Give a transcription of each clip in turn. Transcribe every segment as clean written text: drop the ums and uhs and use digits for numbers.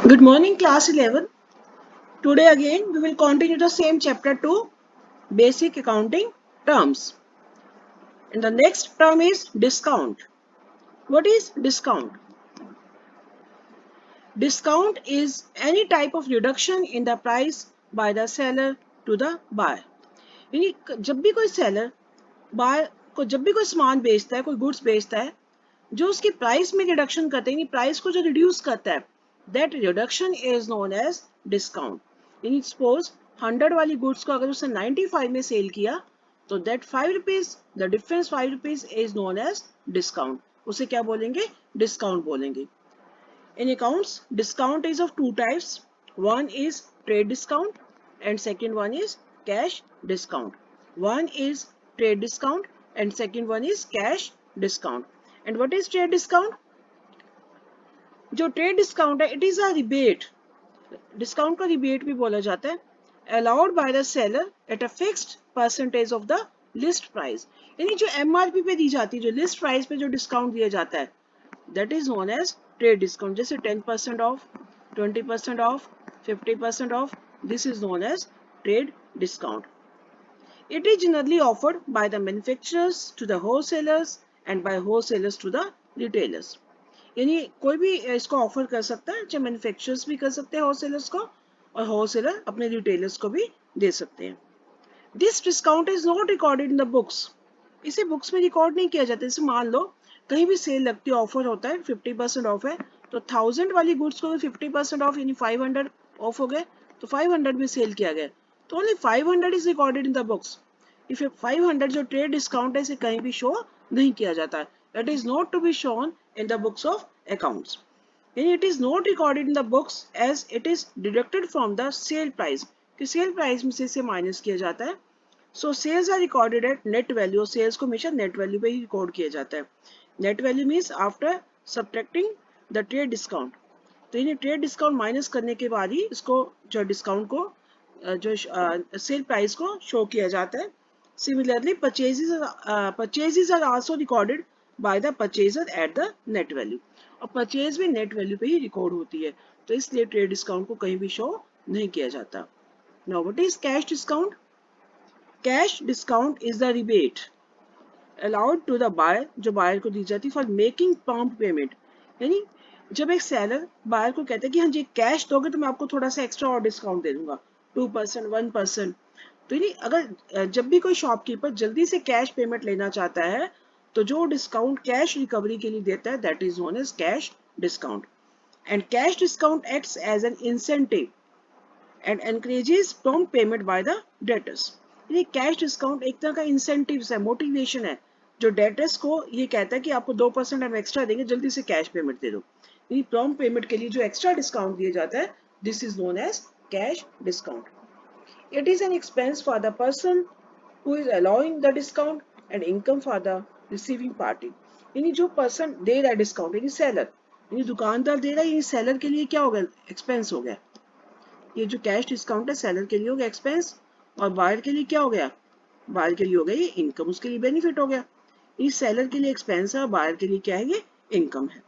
Good morning, class 11. Today again we will continue the same chapter 2, basic accounting terms. And the next term is discount. What is discount? Discount is any type of reduction in the price by the seller to the buyer. यानी जब भी कोई seller buyer को जब भी कोई सामान बेचता है, कोई गुड्स बेचता है, जो उसकी प्राइस में रिडक्शन करते हैं, प्राइस को जो रिड्यूस करता है, that reduction is known as discount. यानी सपोज 100 वाली गुड्स को अगर उसने 95 में सेल किया, तो that 5 rupees, the difference 5 rupees is known as discount. उसे क्या बोलेंगे? डिस्काउंट बोलेंगे। In accounts, discount is of two types. One is trade discount and second one is cash discount. One is trade discount and second one is cash discount. And what is trade discount? जो trade discount है, it is a rebate. Discount को rebate भी बोला जाता है। Allowed by the seller at a fixed percentage of the list price. यानी जो MRP पे दी जाती है, जो लिस्ट प्राइस पे जो डिस्काउंट दिया जाता है, that is known as trade discount. जैसे 10% off, 20% off, 50% off, this is known as trade discount. It is generally offered by the manufacturers to the wholesalers and by wholesalers to the retailers. यानी कोई भी इसको offer कर सकता है, चाहे manufacturers भी कर सकते हैं होलसेलर्स को, और होलसेलर अपने रिटेलर्स को भी दे सकते हैं। This discount is not recorded in the books. इसे बुक्स में रिकॉर्ड नहीं किया जाता। जैसे मान लो कहीं भी सेल लगती है, ऑफर होता है, 50% ऑफ है, तो 1000 वाली गुड्स को 50% ऑफ यानी 500 ऑफ हो गए, तो 500 में सेल किया गया, तो only 500 is recorded in the books. If 500 जो ट्रेड डिस्काउंट है, इसे कहीं भी शो नहीं किया जाता। That is not to be shown in the books of accounts. यानी it is not recorded in the books as it is deducted from the sale price, कि सेल प्राइस में से इसे माइनस किया जाता है। So sales are recorded at net value. Sales को हमेशा नेट वैल्यू पे ही रिकॉर्ड किया जाता है। Net value means after subtracting the trade discount. तो इन्हें ट्रेड डिस्काउंट माइनस करने के बाद ही इसको जो डिस्काउंट को जो सेल प्राइस को शो किया जाता है। Similarly purchases are also recorded by the purchaser at the net value. और परचेज भी नेट वैल्यू पे ही रिकॉर्ड होती है, तो इसलिए ट्रेड डिस्काउंट को कहीं भी शो नहीं किया जाता। Now what is cash discount? Cash discount is the rebate allowed to the buyer, जो बायर को दी जाती है फॉर मेकिंग प्रॉम्प्ट पेमेंट। यानी जब एक सेलर बायर को कहता है कि हाँ जी कैश दोगे तो मैं आपको थोड़ा सा एक्स्ट्रा और डिस्काउंट दे दूंगा, 2%, 1%। तो यानी अगर जब भी कोई शॉपकीपर जल्दी से कैश पेमेंट लेना चाहता है, तो जो डिस्काउंट कैश रिकवरी के लिए देता है, that is known as cash discount. And cash discount acts as an incentive and encourages prompt payment by the debtors। ये कैश डिस्काउंट एक तरह का इंसेंटिव है, मोटिवेशन है, जो डेटर्स को ये कहता है कि आपको 2% हम एक्स्ट्रा देंगे, जल्दी से कैश पेमेंट दे दो। ये प्रॉम्प्ट पेमेंट के लिए जो एक्स्ट्रा डिस्काउंट दिया जाता है, this is known as cash discount. It is an expense for the person who is allowing the discount and income for the receiving party. यानी जो पर्सन दे रहा है डिस्काउंट, यानी सेलर, यानी दुकानदार दे रहा है, ये सेलर के लिए क्या हो गया? एक्सपेंस हो गया। ये जो कैश डिस्काउंट है सेलर के लिए हो गया एक्सपेंस, और बायर के लिए क्या हो गया? बायर के लिए हो गया ये इनकम, उसके लिए बेनिफिट हो गया। इस सेलर के लिए एक्सपेंस है और बायर के लिए क्या है? ये इनकम है।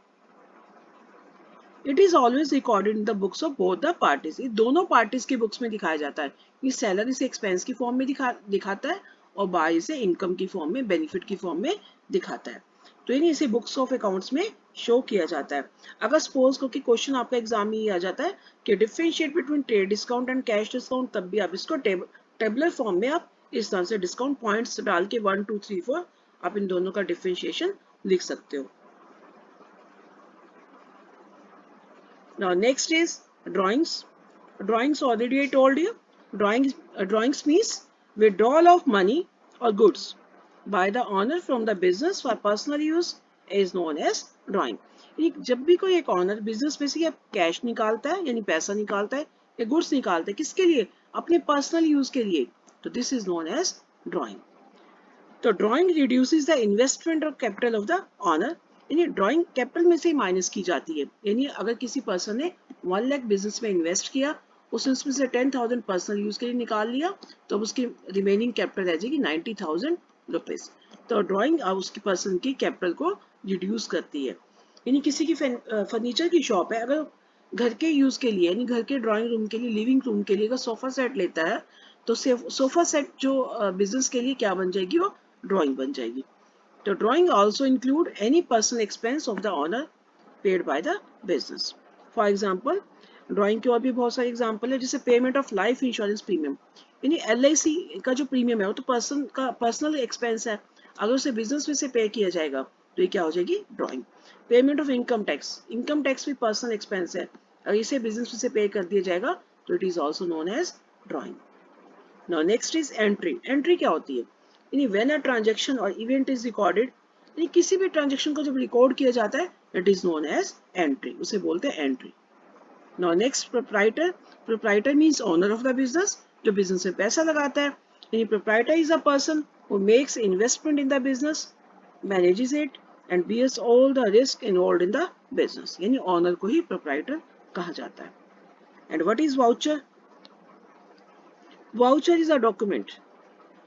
It is always recorded in the books of both the parties. ये दोनों पार्टीज की बुक्स में दिखाया जाता है। ये सेलर इसे एक्सपेंस की फॉर्म में दिखाता है और बायर इसे इनकम की फॉर्म में, बेनिफिट की फॉर्म में दिखाता है। तो यानी इसे बुक्स ऑफ अकाउंट्स में शो किया जाता है। अगर सपोज को कि क्वेश्चन आपका एग्जाम में ये आ जाता है कि differentiate between trade discount and cash discount, तब भी आप इसको टेबलर फॉर्म में आप इस तरह से डिस्काउंट पॉइंट्स डाल के 1, 2, 3, 4 आप इन दोनों का डिफरेंशिएशन लिख सकते हो। Now next is drawings. Drawings already I told you. Drawings means withdrawal of money or goods by the owner from the business for personal use is known as drawing। जब भी कोई एक ऑनर बिजनेस में से cash निकालता है, यानी पैसा निकालता है या गुड्स निकालता है, किसके लिए? अपने पर्सनल यूज के लिए, तो this is known as drawing. तो ड्राइंग रिड्यूसेस द इन्वेस्टमेंट और कैपिटल ऑफ द ऑनर। यानी ड्राइंग कैपिटल में से माइनस की जाती है। यानी अगर किसी पर्सन ने 1 लाख बिजनेस में इन्वेस्ट किया, उसने उसमें से 10,000 पर्सनल यूज के लिए निकाल लिया, तो उसकी रिमेनिंग कैपिटल रह जाएगी 90,000 रुपीज। तो ड्राइंग उसकी पर्सन की कैपिटल को रिड्यूस करती है। यानी किसी की फर्नीचर की शॉप है, अगर घर के यूज के लिए यानी घर के ड्राइंग रूम के लिए, लिविंग रूम के लिए अगर सोफा सेट लेता है तो सोफा सेट जो बिजनेस के लिए क्या बन जाएगी, वो ड्राइंग बन जाएगी। तो drawing also include any personal expense of the owner paid by the business. For example drawing के और भी बहुत सारे एग्जाम्पल है, जैसे payment of life insurance premium, यानी LIC का जो प्रीमियम है वो तो पर्सनल एक्सपेंस है, अगर उसे बिजनेस में से पे किया जाएगा तो ये क्या हो जाएगी, drawing. Payment of income tax भी पर्सनल एक्सपेंस है, अगर इसे बिजनेस में से पे कर दिया जाएगा तो it is also known as drawing. Now next is entry. Entry क्या होती है, यानी व्हेन अ ट्रांजैक्शन और इवेंट इज रिकॉर्डेड, यानी किसी भी ट्रांजैक्शन को जब रिकॉर्ड किया जाता है it is known as entry, उसे बोलते हैं entry. Now next proprietor. Proprietor means owner of the business, जो बिजनेस में पैसा लगाता है, यानी proprietor is a person who makes investment in the business, manages it and bears all the risk involved in the business, यानी owner को ही proprietor कहा जाता है। And what is voucher? Voucher is a document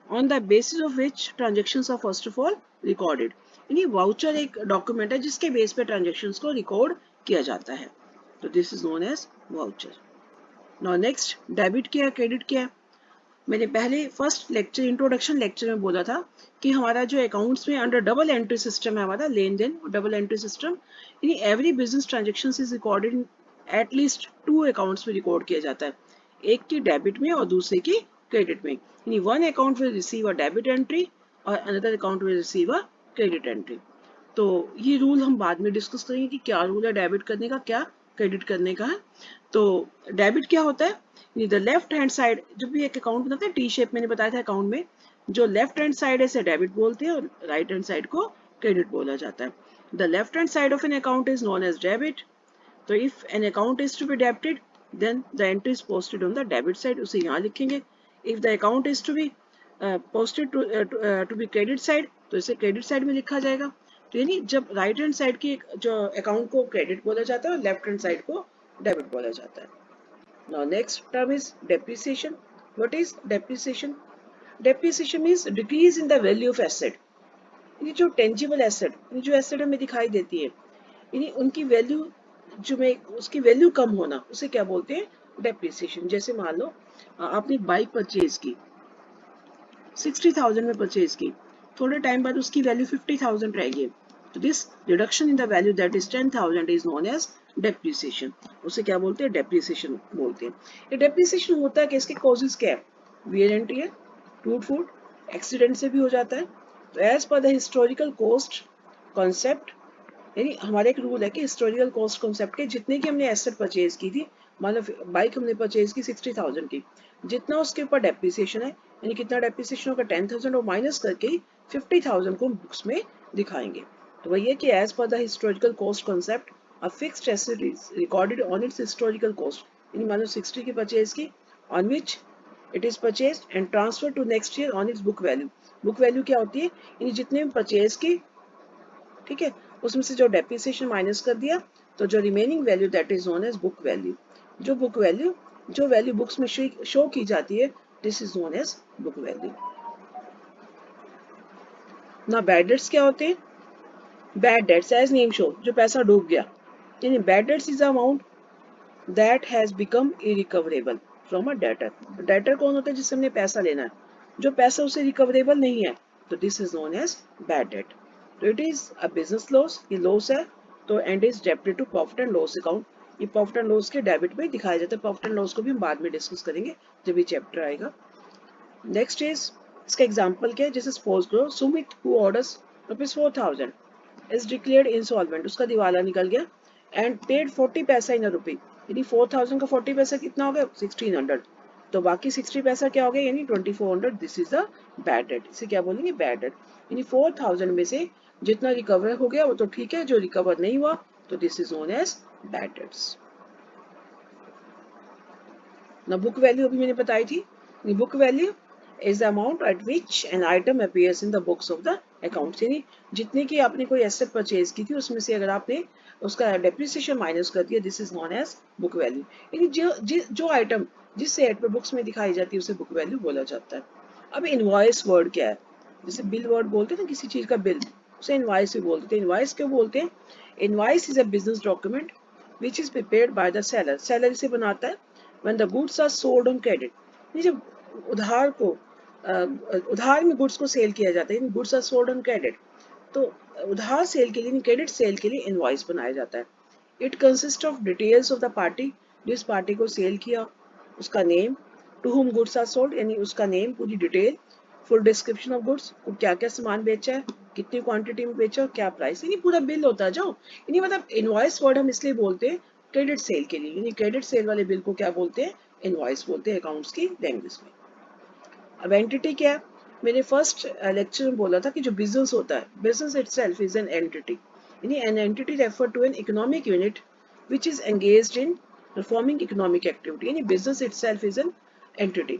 on the basis of which transactions are first of all recorded, यानी voucher एक document है जिसके बेस पे ट्रांजेक्शन्स को रिकॉर्ड किया जाता है, तो this is known as voucher. Now next debit क्या है, क्रेडिट क्या है। मैंने पहले फर्स्ट लेक्चर इंट्रोडक्शन लेक्चर में बोला था कि हमारा जो अकाउंट्स में अंडर डबल एंट्री सिस्टम है, हमारा लेन देन डबल एंट्री सिस्टम, यानी every business transaction is recorded at least 2 accounts में रिकॉर्ड किया जाता है, एक की डेबिट में और दूसरे की क्रेडिट में, यानी one account will receive a debit entry और another account will receive a credit entry. तो ये रूल हम बाद में डिस्कस करेंगे कि क्या रूल है डेबिट करने का, क्या क्रेडिट करने का है। तो डेबिट क्या होता है, द लेफ्ट हैंड साइड, जब भी एक अकाउंट बनाते हैं टी शेप मैंने बताया था अकाउंट में, जो लेफ्ट हैंड साइड है इसे डेबिट बोलते हैं और राइट हैंड साइड को क्रेडिट बोला जाता है। The left hand side of an account is known as debit. तो if an account is to be debited then the entry is posted on the debit side, उसे यहाँ लिखेंगे। If the account is to be posted to be credit side, तो इसे credit side में लिखा जाएगा। तो यानी जब राइट हैंड साइड की जो अकाउंट को क्रेडिट बोला जाता है और लेफ्ट हैंड साइड को डेबिट बोला जाता है। Now next term is depreciation. What is depreciation? Depreciation means decrease in the value of asset. ये जो टेंजिबल एसेट, ये जो एसेट हमें दिखाई देती है, यानी उनकी वैल्यू जो में उसकी वैल्यू कम होना, उसे क्या बोलते हैं, डेप्रिसिएशन। जैसे मान लो आपने बाइक परचेज की 60,000 में परचेज की, थोड़े टाइम बाद उसकी वैल्यू 50,000 रहेगी, तो this reduction in the value that is 10,000 is known as depreciation, उसे क्या बोलते हैं, डेप्रिसिएशन बोलते हैं। ये डेप्रिसिएशन होता है कि इसके कॉजेज क्या है, वियर एंड टियर, टूट फूट, एक्सीडेंट से भी हो जाता है। तो as per the historical cost concept, यानी हमारा एक रूल है कि हिस्टोरिकल कॉस्ट कॉन्सेप्ट के जितने की हमने एसेट परचेज की थी, मान लो बाइक हमने परचेज की 60,000 की, जितना उसके ऊपर डेप्रिसिएशन है, यानी कितना डेप्रिसिएशन होगा 10,000 और माइनस करके 50,000 को बुक्स में दिखाएंगे। तो वही है कि as per the historical cost concept a fixed asset is recorded on its historical cost, यानी मान लो 60 की परचेज की, on which it is purchase and transfer to next year on its book value. Book value क्या होती है, यानी जितने में परचेज की, ठीक है, उसमें से जो डेप्रिसिएशन माइनस कर दिया, तो जो remaining value that is known as book value, जो बुक वैल्यू जो वैल्यू बुक्स में शो की जाती है, this is known as book value. ना बैड डेट्स क्या होते हैं, bad debts as name show, जो पैसा डूब गया, यानी bad debts is amount that has become irrecoverable from a debtor. Debtor कौन होता है, जिससे हमने पैसा लेना है, जो पैसा उसे रिकवरेबल नहीं है, तो this is known as bad debt. तो it is a business loss, ये लॉस है, तो and is debited to profit and loss account, ये प्रॉफिट एंड लॉस के डेबिट में दिखाया जाता है। प्रॉफिट एंड लॉस को भी हम बाद में डिस्कस करेंगे जब ये चैप्टर आएगा। नेक्स्ट इज, इसका एग्जांपल क्या है, जैसे सपोज करो Sumit who orders ₹4,000 is declared insolvent, उसका दिवाला निकल गया, एंड पेड 40 पैसा इन अ रुपी, यानी 4,000 का 40 पैसा कितना हो गया, 1,600, तो बाकी 60 पैसा क्या हो गया, यानी 2,400, this is the bad debt, इसे क्या बोलेंगे, बैड डेट। यानी 4,000 में से जितना रिकवर हो गया वो तो ठीक है, जो रिकवर नहीं हुआ तो this is known as bad debts. ना बुक वैल्यू अभी मैंने बताई थी, book value is the amount at which an item appears in the books of the accounts, यानी जितने की आपने कोई एसेट परचेज की थी उसमें से अगर आपने उसका डेप्रिसिएशन माइनस कर दिया, this is known as book value, यानी जो आइटम जिस सेट पर बुक्स में दिखाई जाती है उसे बुक वैल्यू बोला जाता है। अब इनवॉइस वर्ड क्या है, जैसे बिल वर्ड बोलते हैं ना किसी चीज का बिल, उसे इनवॉइस भी बोलते हैं। इनवॉइस क्यों बोलते हैं, invoice is a business document which is prepared by the seller. Seller इसे बनाता है when the goods are sold on credit. ये जब उधार को उधार में गुड्स को सेल किया जाता है, goods are sold on credit, तो उधार सेल के लिए, क्रेडिट सेल के लिए इनवॉइस बनाया जाता है. It consist of details of the party, जिस पार्टी को सेल किया, उसका name, to whom goods are sold यानी उसका नेम, पूरी detail, full description of goods, क्या क्या सामान बेचा है, कितनी क्वांटिटी में बेचा और क्या प्राइस, यानी पूरा बिल होता है. जो यानी मतलब इनवॉइस वर्ड हम इसलिए बोलते हैं क्रेडिट सेल के लिए, यानी क्रेडिट सेल वाले बिल को क्या बोलते हैं, इनवॉइस बोलते हैं अकाउंट्स की लैंग्वेज में. अब एंटिटी क्या है, मैंने फर्स्ट लेक्चर में बोला था कि जो बिजनेस होता है, business itself is an entity, यानी an entity refer to an economic unit which is engaged in performing economic activity, यानी business itself is an entity.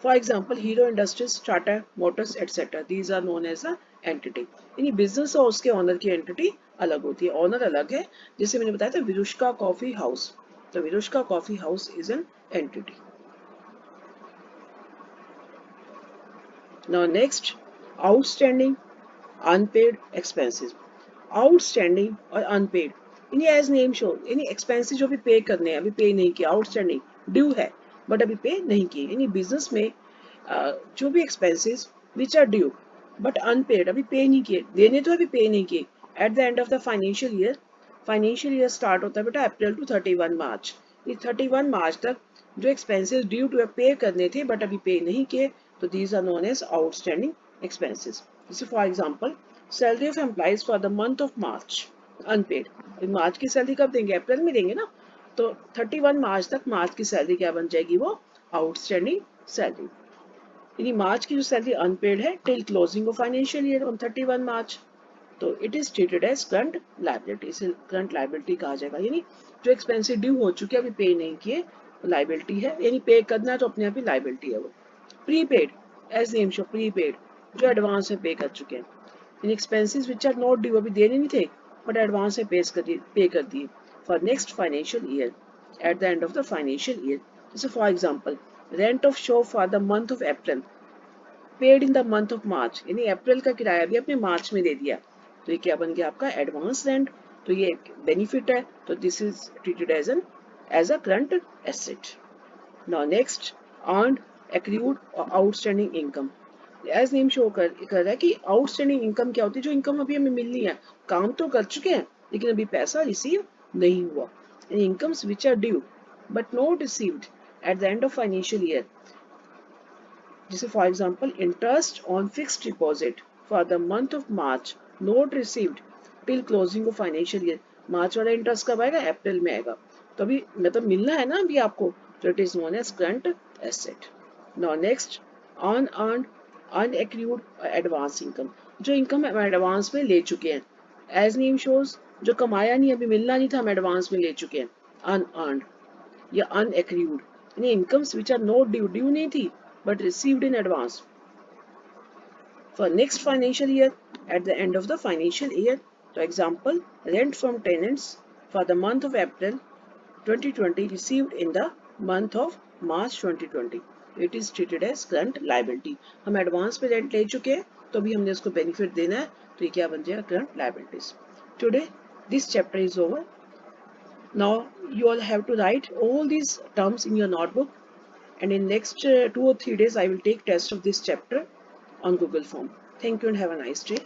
For example Hero Industries, Tata Motors etcetera, these are known as a entity. यानी business और उसके honour की entity अलग होती है, honour अलग है. जैसे मैंने बताया था विरुष्का कॉफी हाउस, तो Virushka coffee house is an entity. Now next, outstanding unpaid expenses. Outstanding और unpaid, यानी as name show, यानी expenses जो भी पे करने हैं, अभी पे नहीं किया, outstanding ड्यू है बट अभी पे नहीं किए, यानी बिजनेस में जो भी expenses which are due but unpaid, अभी पे नहीं किए, देने तो अभी पे नहीं किए, at the end of the financial year start होता है बेटा अप्रैल टू 31 मार्च, ये 31 मार्च तक जो एक्सपेंसेस ड्यू टू पे करने थे बट अभी पे नहीं किए, तो these are known as outstanding expenses. जैसे for example salary of employees for the month of March unpaid, March की सैलरी कब देंगे, अप्रैल में देंगे ना, तो 31 मार्च तक मार्च की सैलरी क्या बन जाएगी, वो आउटस्टैंडिंग सैलरी. यानी मार्च की जो सैलरी अनपेड है till closing of financial year on 31 March, तो it is treated as current liability, इसे करंट लायबिलिटी कहा जाएगा. यानी जो एक्सपेंसिव ड्यू हो चुके अभी पे नहीं किए, लायबिलिटी है, यानी पे करना है तो अपने आप ही लायबिलिटी है वो. Prepaid as name show, prepaid जो एडवांस में पे कर चुके हैं, इन expenses which are not due, अभी देने नहीं थे बट एडवांस में पे कर दिए for next financial year at the end of the financial year. जैसे for example rent of shop for the month of April paid in the month of March, यानी April का किराया भी अपने मार्च में दे दिया, तो ये क्या बन गया आपका एडवांस रेंट, तो ये बेनिफिट है, तो this is treated as a current asset. Now next, earned accrued और outstanding income. As name show कर रहा है कि आउटस्टैंडिंग इनकम क्या होती है, जो इनकम अभी हमें मिलनी है, काम तो कर चुके हैं लेकिन अभी पैसा रिसीव नहीं हुआ, incomes which are due but not received at the end of financial year. जैसे for example interest on fixed deposit for the month of March not received till closing of financial year. March वाला interest कब आएगा, अप्रैल में आएगा, तो अभी मतलब मिलना है ना अभी आपको, तो it is known as current asset. Now next, unearned unaccrued advance income, जो इनकम हम एडवांस में ले चुके हैं, एज नेम शोज जो कमाया नहीं, अभी मिलना नहीं था, हम एडवांस में ले चुके हैं, अनअर्न्ड या अनएक्रूड, यानी incomes which are not due, due नहीं थी but received in advance for next financial year at the end of the financial year. For example, rent from tenants for the month of April 2020 received in the month of March 2020. It is treated as current liability. हम advance पे rent ले चुके हैं तो अभी हमने उसको benefit देना है, तो ये क्या बन जाएगा, current liabilities. Today this chapter is over. Now you all have to write all these terms in your notebook, and in next 2 or 3 days I will take test of this chapter on Google Form. Thank you and have a nice day.